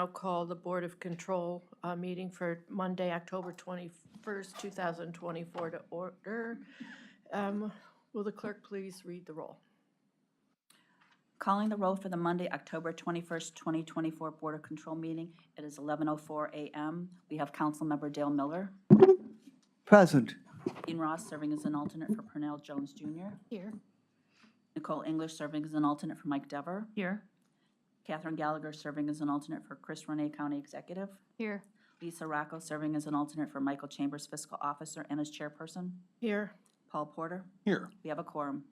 Now call the Board of Control meeting for Monday, October 21st, 2024 to order. Will the clerk please read the roll? Calling the roll for the Monday, October 21st, 2024 Board of Control meeting. It is 11:04 a.m. We have Councilmember Dale Miller, Present. Dean Ross serving as an alternate for Purnell Jones Jr., Here. Nicole English serving as an alternate for Mike Dever, Here. Catherine Gallagher serving as an alternate for Chris Renee, County Executive, Here. Lisa Rocco serving as an alternate for Michael Chambers, Fiscal Officer and as Chairperson, Here. Paul Porter. Here. We have a quorum.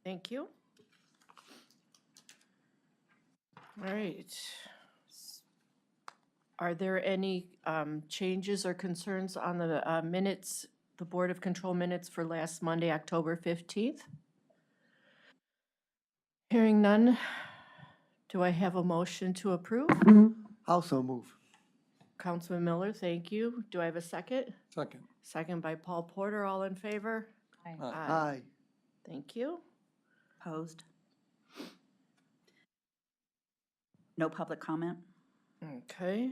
Thank you. All right. Are there any changes or concerns on the minutes, the Board of Control minutes for last Monday, October 15th? Hearing none, do I have a motion to approve? Also move. Councilman Miller, thank you. Do I have a second? Second. Second by Paul Porter, all in favor? Aye. Thank you. Opposed? No public comment? Okay.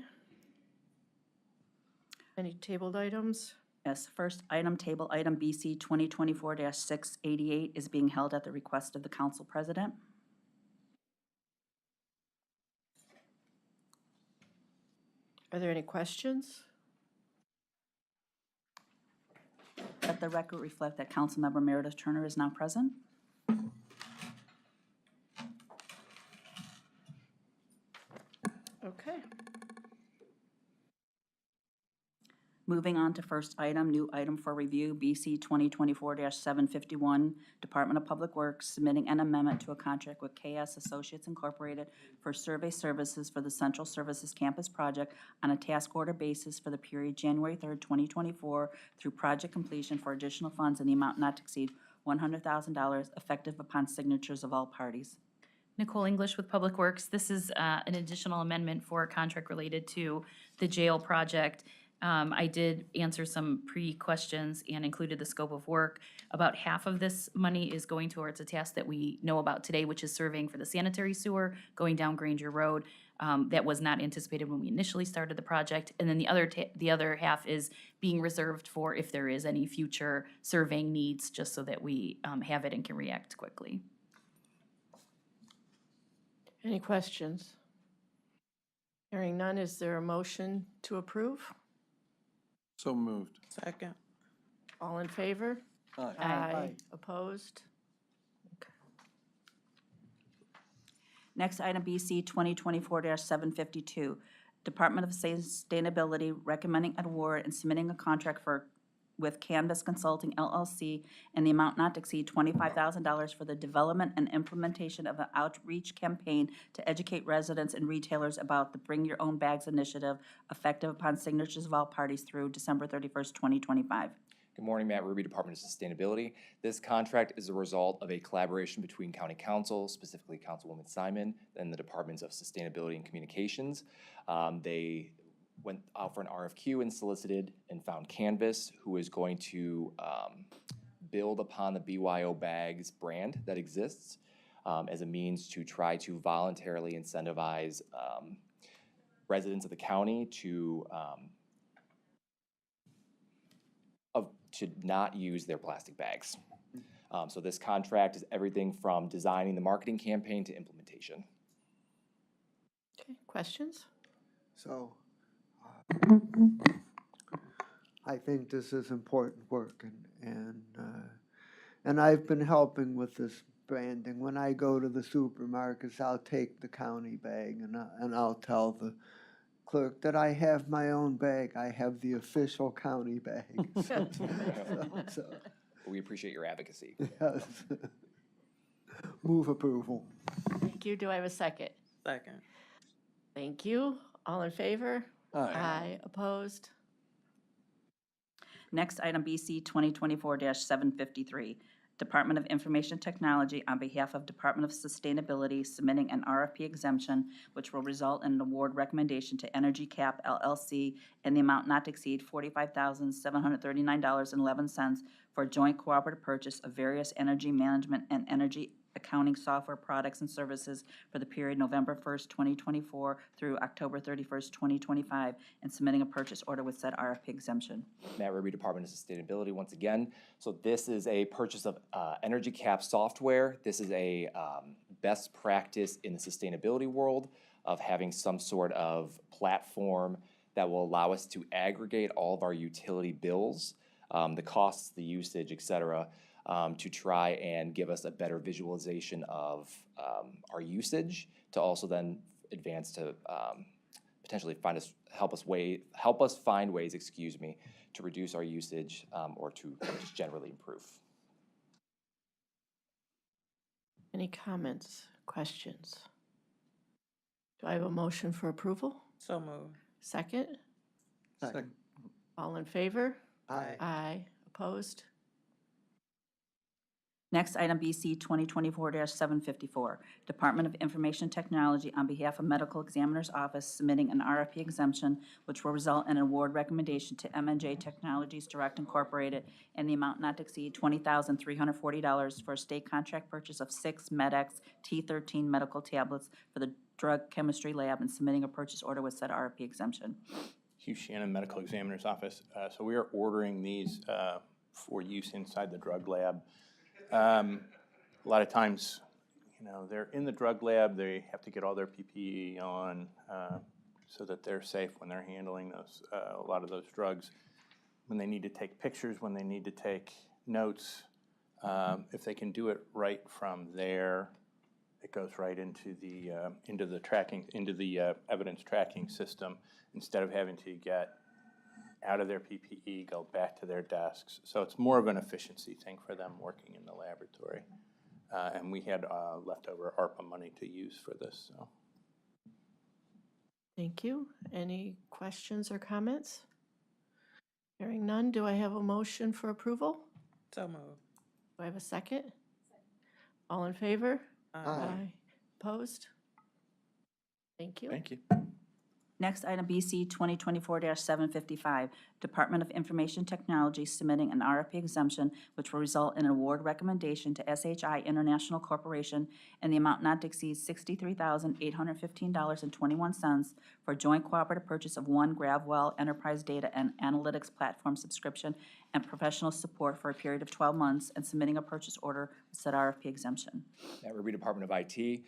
Any tabled items? Yes, first item, table item BC 2024-688 is being held at the request of the council president. Are there any questions? Let the record reflect that Councilmember Meredith Turner is now present. Okay. Moving on to first item, new item for review, BC 2024-751, Department of Public Works submitting an amendment to a contract with KS Associates Incorporated for survey services for the Central Services Campus Project on a task order basis for the period January 3rd, 2024 through project completion for additional funds in the amount not to exceed $100,000 effective upon signatures of all parties. Nicole English with Public Works. This is an additional amendment for a contract related to the jail project. I did answer some pre-questions and included the scope of work. About half of this money is going towards a task that we know about today, which is surveying for the sanitary sewer going down Granger Road. That was not anticipated when we initially started the project. And then the other half is being reserved for if there is any future surveying needs, just so that we have it and can react quickly. Any questions? Hearing none, is there a motion to approve? So moved. Second. All in favor? Aye. Opposed? Next item, BC 2024-752, Department of Sustainability recommending an award and submitting a contract with Canvas Consulting LLC in the amount not to exceed $25,000 for the development and implementation of an outreach campaign to educate residents and retailers about the Bring Your Own Bags initiative effective upon signatures of all parties through December 31st, 2025. Good morning, Matt Ruby, Department of Sustainability. This contract is a result of a collaboration between County Council, specifically Councilwoman Simon, and the Departments of Sustainability and Communications. They went out for an RFQ and solicited and found Canvas, who is going to build upon the BYO Bags brand that exists as a means to try to voluntarily incentivize residents of the county to not use their plastic bags. So this contract is everything from designing the marketing campaign to implementation. Okay, questions? So, I think this is important work, and I've been helping with this branding. When I go to the supermarkets, I'll take the county bag and I'll tell the clerk that I have my own bag. I have the official county bag. So, We appreciate your advocacy. yes. Move approval. Thank you. Do I have a second? Second. Thank you. All in favor? Aye. Opposed? Next item, BC 2024-753, Department of Information Technology on behalf of Department of Sustainability submitting an RFP exemption which will result in an award recommendation to Energy Cap LLC in the amount not to exceed $45,739.11 for a joint cooperative purchase of various energy management and energy accounting software products and services for the period November 1st, 2024 through October 31st, 2025, and submitting a purchase order with said RFP exemption. Matt Ruby, Department of Sustainability, once again. So this is a purchase of Energy Cap software. This is a best practice in the sustainability world of having some sort of platform that will allow us to aggregate all of our utility bills, the costs, the usage, et cetera, to try and give us a better visualization of our usage, to also then advance to potentially help us find ways, to reduce our usage or to just generally improve. Any comments, questions? Do I have a motion for approval? So moved. Second? Second. All in favor? Aye. Aye. Opposed? Next, item BC 2024-754, Department of Information Technology, on behalf of Medical Examiner's Office, submitting an RFP exemption, which will result in an award recommendation to M&J Technologies Direct Incorporated in the amount not to exceed $20,340 for a state contract purchase of 6 MedX T13 medical tablets for the Drug Chemistry Lab, and submitting a purchase order with said RFP exemption. Hugh Shannon, Medical Examiner's Office. So we are ordering these for use inside the drug lab. A lot of times, they're in the drug lab, they have to get all their PPE on so that they're safe when they're handling those, a lot of those drugs. When they need to take pictures, when they need to take notes, if they can do it right from there, it goes right into the evidence tracking system, instead of having to get out of their PPE, go back to their desks. So it's more of an efficiency thing for them working in the laboratory. And we had leftover ARPA money to use for this. So. Thank you. Any questions or comments? Hearing none, do I have a motion for approval? So moved. Do I have a second? All in favor? Aye. Opposed? Thank you. Thank you. Next, item BC 2024-755, Department of Information Technology, submitting an RFP exemption, which will result in an award recommendation to SHI International Corporation in the amount not to exceed $63,815.21 for a joint cooperative purchase of 1 GravWell Enterprise Data and Analytics Platform subscription and professional support for a period of 12 months, and submitting a purchase order with said RFP exemption. Matt Ruby, Department of IT.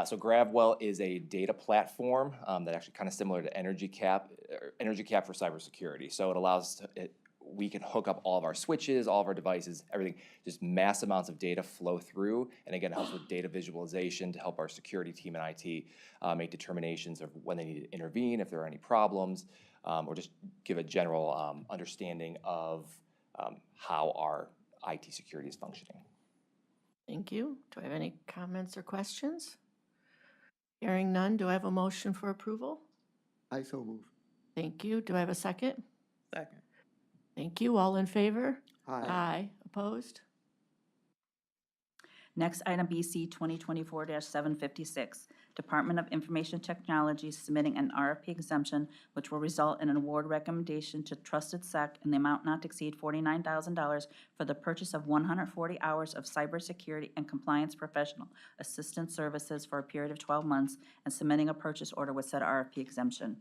So GravWell is a data platform that actually kind of similar to Energy Cap for cybersecurity. So it allows we can hook up all of our switches, all of our devices, everything, just mass amounts of data flow through. And again, it helps with data visualization to help our security team and IT make determinations of when they need to intervene, if there are any problems, or just give a general understanding of how our IT security is functioning. Thank you. Do I have any comments or questions? Hearing none, do I have a motion for approval? I so move. Thank you. Do I have a second? Second. Thank you. All in favor? Aye. Opposed? Next, item BC 2024-756, Department of Information Technology, submitting an RFP exemption, which will result in an award recommendation to Trusted Sec in the amount not to exceed $49,000 for the purchase of 140 hours of cybersecurity and compliance professional assistance services for a period of 12 months, and submitting a purchase order with said RFP exemption.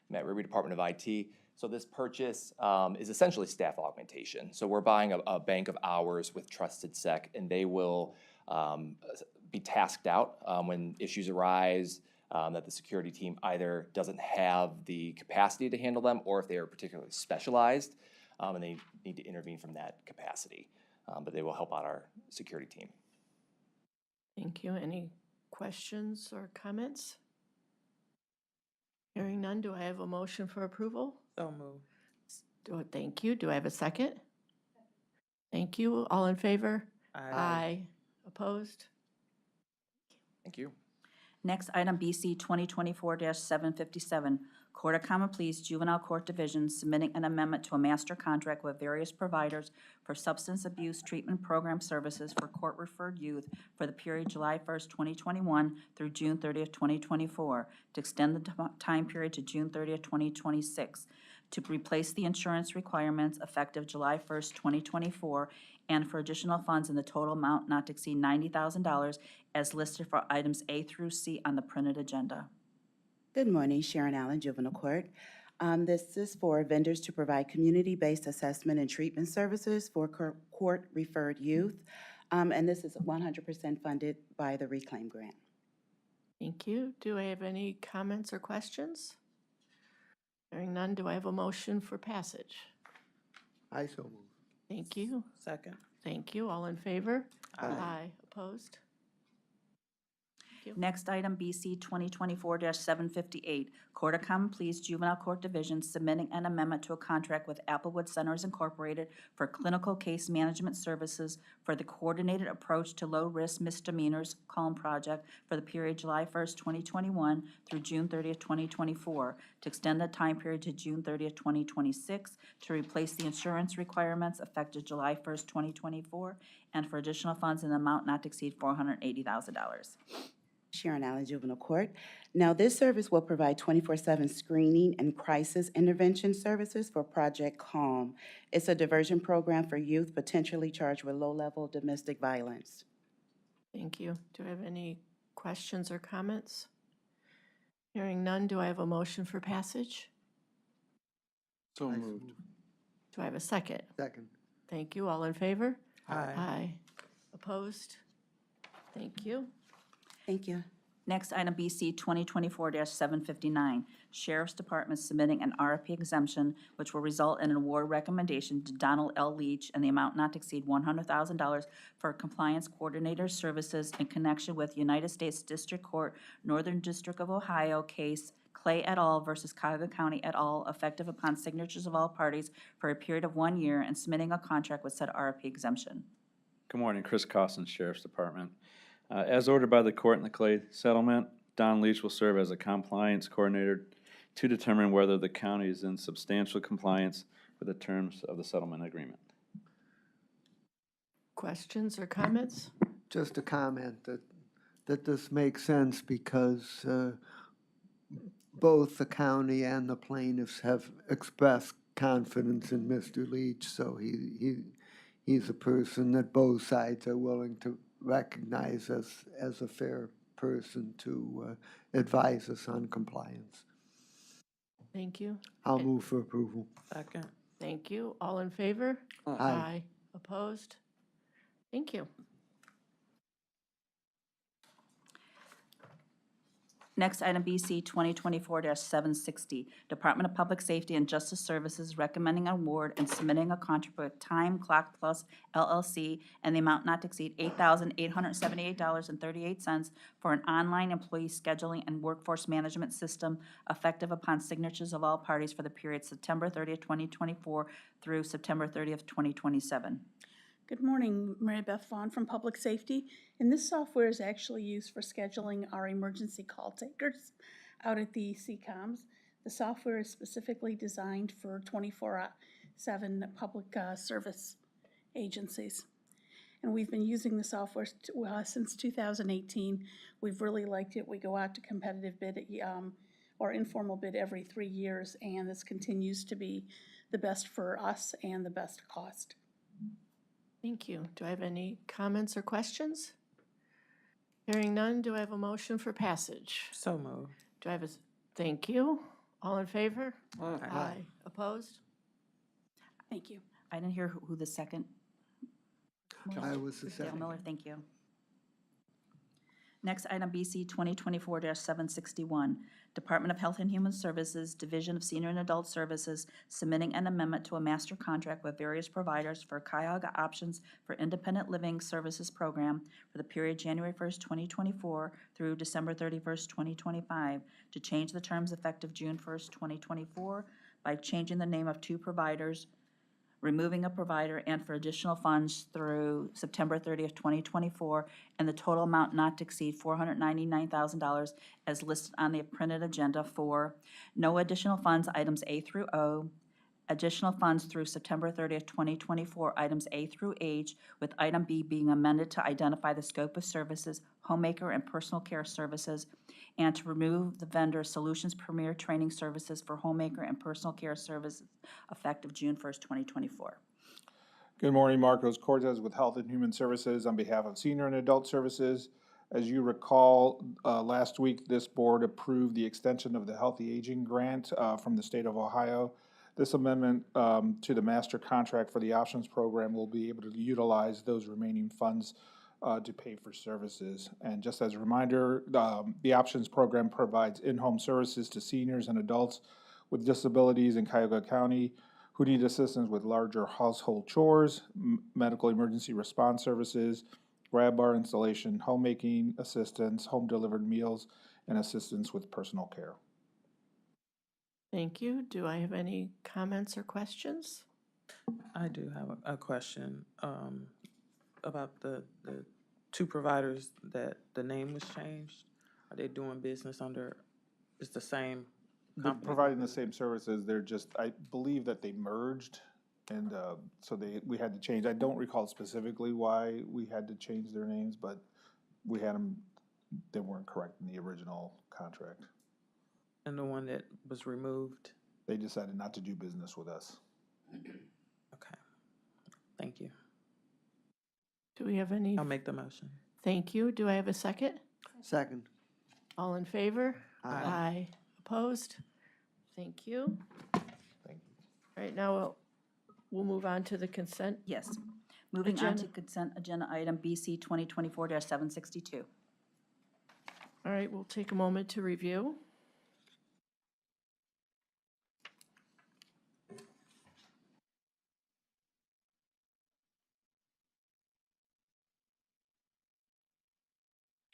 Matt Ruby, Department of IT. So this purchase is essentially staff augmentation. So we're buying a bank of hours with Trusted Sec, and they will be tasked out when issues arise that the security team either doesn't have the capacity to handle them, or if they are particularly specialized and they need to intervene from that capacity. But they will help out our security team. Thank you. Any questions or comments? Hearing none, do I have a motion for approval? So moved. Thank you. Do I have a second? Thank you. All in favor? Opposed? Thank you. Next, item BC 2024-757, Court of Common Pleas Juvenile Court Division, submitting an amendment to a master contract with various providers for substance abuse treatment program services for court-referred youth for the period July 1st, 2021 through June 30th, 2024, to extend the time period to June 30th, 2026, to replace the insurance requirements effective July 1st, 2024, and for additional funds in the total amount not to exceed $90,000 as listed for items A through C on the printed agenda. Good morning, Sharon Allen, Juvenile Court. This is for vendors to provide community-based assessment and treatment services for court-referred youth. And this is 100% funded by the Reclaim Grant. Thank you. Do I have any comments or questions? Hearing none, do I have a motion for passage? I so move. Thank you. Second. Thank you. All in favor? Aye. Opposed? Next item, BC 2024-758, Court of Common Pleas Juvenile Court Division submitting an amendment to a contract with Applewood Centers Incorporated for clinical case management services for the Coordinated Approach to Low-Risk Misdemeanors CALM project for the period July 1st, 2021 through June 30th, 2024, to extend the time period to June 30th, 2026, to replace the insurance requirements effective July 1st, 2024, and for additional funds in the amount not to exceed $480,000. Sharon Allen, Juvenile Court. Now, this service will provide 24/7 screening and crisis intervention services for Project Calm. It's a diversion program for youth potentially charged with low-level domestic violence. Thank you. Do I have any questions or comments? Hearing none, do I have a motion for passage? So moved. Do I have a second? Second. Thank you. All in favor? Aye. Opposed? Thank you. Thank you. Next item, BC 2024-759, Sheriff's Department submitting an RFP exemption which will result in an award recommendation to Donald L. Leach in the amount not to exceed $100,000 for compliance coordinator services in connection with United States District Court, Northern District of Ohio case Clay et al. Versus Cuyahoga County et al., effective upon signatures of all parties for a period of 1 year, and submitting a contract with said RFP exemption. Good morning, Chris Costin, Sheriff's Department. As ordered by the court in the Clay settlement, Don Leach will serve as a compliance coordinator to determine whether the county is in substantial compliance with the terms of the settlement agreement. Questions or comments? Just a comment that this makes sense because both the county and the plaintiffs have expressed confidence in Mr. Leach, so he's a person that both sides are willing to recognize as a fair person to advise us on compliance. Thank you. I'll move for approval. Second. Thank you. All in favor? Aye. Opposed? Thank you. Next item, BC 2024-760, Department of Public Safety and Justice Services recommending an award and submitting a contract with Time Clock Plus LLC and the amount not to exceed $8,878.38 for an online employee scheduling and workforce management system effective upon signatures of all parties for the period September 30th, 2024 through September 30th, 2027. Good morning, Mary Beth Vaughn from Public Safety, and this software is actually used for scheduling our emergency call takers out at the CCOMs. The software is specifically designed for 24/7 public service agencies. And we've been using the software since 2018. We've really liked it. We go out to competitive bid or informal bid every 3 years, and this continues to be the best for us and the best cost. Thank you. Do I have any comments or questions? Hearing none, do I have a motion for passage? So moved. Do I have a, thank you. All in favor? Aye. Opposed? Thank you. I didn't hear who the second. I was the Dale second. Miller, thank you. Next item, BC 2024-761, Department of Health and Human Services, Division of Senior and Adult Services, submitting an amendment to a master contract with various providers for Cuyahoga Options for Independent Living Services Program for the period January 1st, 2024 through December 31st, 2025, to change the terms effective June 1st, 2024 by changing the name of two providers, removing a provider, and for additional funds through September 30th, 2024, and the total amount not to exceed $499,000 as listed on the printed agenda for no additional funds, items A through O, additional funds through September 30th, 2024, items A through H, with item B being amended to identify the scope of services, homemaker and personal care services, and to remove the vendor Solutions Premier Training Services for homemaker and personal care services effective June 1st, 2024. Good morning, Marcos Cortez with Health and Human Services on behalf of Senior and Adult Services. As you recall, last week, this board approved the extension of the Healthy Aging Grant from the state of Ohio. This amendment to the master contract for the options program will be able to utilize those remaining funds to pay for services. And just as a reminder, the options program provides in-home services to seniors and adults with disabilities in Cuyahoga County who need assistance with larger household chores, medical emergency response services, grab bar installation, homemaking assistance, home delivered meals, and assistance with personal care. Thank you. Do I have any comments or questions? I do have a question about the two providers that the name was changed. Are they doing business under, it's the same They're company? providing the same services, they're just, I believe that they merged, and so we had to change. I don't recall specifically why we had to change their names, but we had them, they weren't correct in the original contract. And the one that was removed? They decided not to do business with us. Okay. Thank you. Do we have any? I'll make the motion. Thank you. Do I have a second? Second. All in favor? Aye. Aye. Opposed? Thank you. Thank you. All right, now we'll move on to the consent. Yes. Moving on to Agenda. consent agenda item BC 2024-762. All right, we'll take a moment to review.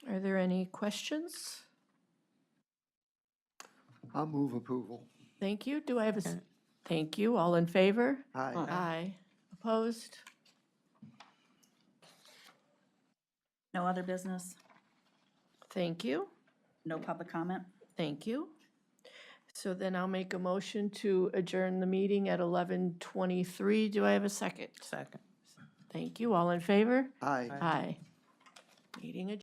Are there any questions? I'll move approval. Thank you. Do I have a, Okay. thank you. All in favor? Aye. Aye. Opposed? No other business? Thank you. No public comment? Thank you. So then I'll make a motion to adjourn the meeting at 11:23. Do I have a second? Second. Thank you. All in favor? Aye. Aye. Meeting adjourned.